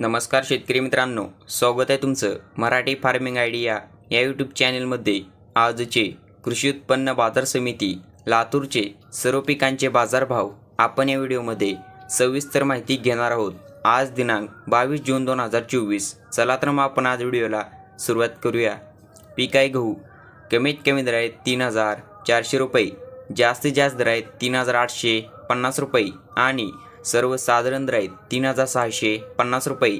नमस्कार शेतकरी मित्रांनो, स्वागत आहे तुमचं मराठी फार्मिंग आयडिया या यूट्यूब चॅनलमध्ये। आजचे कृषी उत्पन्न बाजार समिती लातूरचे सर्व पिकांचे बाजारभाव आपण या व्हिडिओमध्ये सविस्तर माहिती घेणार आहोत। आज दिनांक 22 जून 2024। चला तर मग आपण आज व्हिडिओला सुरुवात करूया। पीक आहे गहू, कमीत कमी दर आहे 3400 रुपये, जास्तीत जास्त दर आहे 3850 रुपये आणि सर्वसाधारण दर आहेत 3650 रुपये।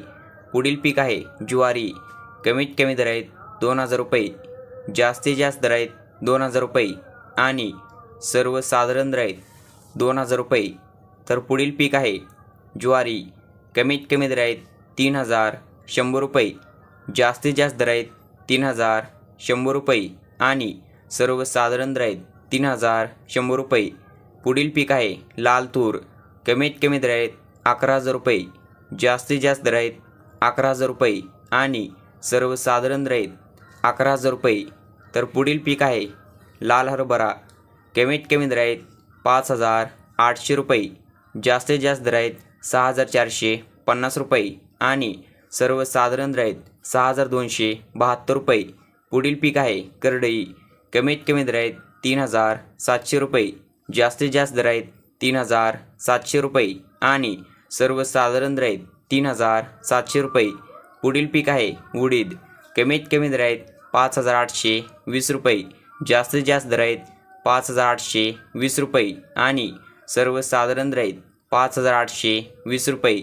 पुढील पीक आहे ज्वारी, कमीत कमी दर आहेत 2000 रुपये, जास्तीत जास्त दर आहेत 2000 रुपये आणि सर्वसाधारण दर आहेत 2000 रुपये। तर पुढील पीक आहे ज्वारी, कमीत कमी दर आहेत 3100 रुपये, जास्तीत जास्त दर आहेत 3100 रुपये आणि सर्वसाधारण दर आहेत 3100 रुपये। पुढील पीक आहे लाल तूर, कमीत कमी दर आहेत 11000 रुपये, जास्तीत जास्त दर आहेत 11000 रुपये आणि सर्वसाधारण दर आहेत 11000 रुपये। तर पुढील पीक आहे लाल हरभरा, कमीत कमी दर आहेत 5800 रुपये, जास्तीत जास्त दर आहेत 6450 रुपये आणि सर्वसाधारण दर आहेत 6272 रुपये। पुढील पीक आहे करडई, कमीत कमी दर आहेत 3700 रुपये, जास्तीत जास्त दर आहेत 3700 रुपये आणि सर्वसाधारण दर आहेत 3700 रुपये। पुढील पीक आहे उडीद, कमीत कमी दर आहेत 5820 रुपये, जास्तीत जास्त दर आहेत 5820 रुपये आणि सर्वसाधारण दर आहेत 5820 रुपये।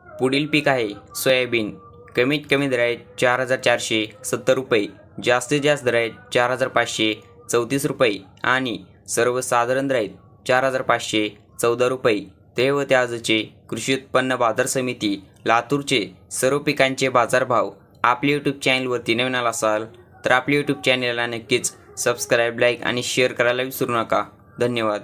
पुढील पीक आहे सोयाबीन, कमीत कमी दर आहेत 4470 रुपये, जास्तीत जास्त दर आहेत 4534 रुपये आणि सर्वसाधारण दर आहेत 4514 रुपये। ते होते आजचे कृषी उत्पन्न बाजार समिती लातूरचे सर्व पिकांचे बाजारभाव। आपल्या यूट्यूब चॅनलवरती नवीन आला असाल तर आपल्या यूट्यूब चॅनलला नक्कीच सबस्क्राईब, लाईक आणि शेअर करायला विसरू नका। धन्यवाद।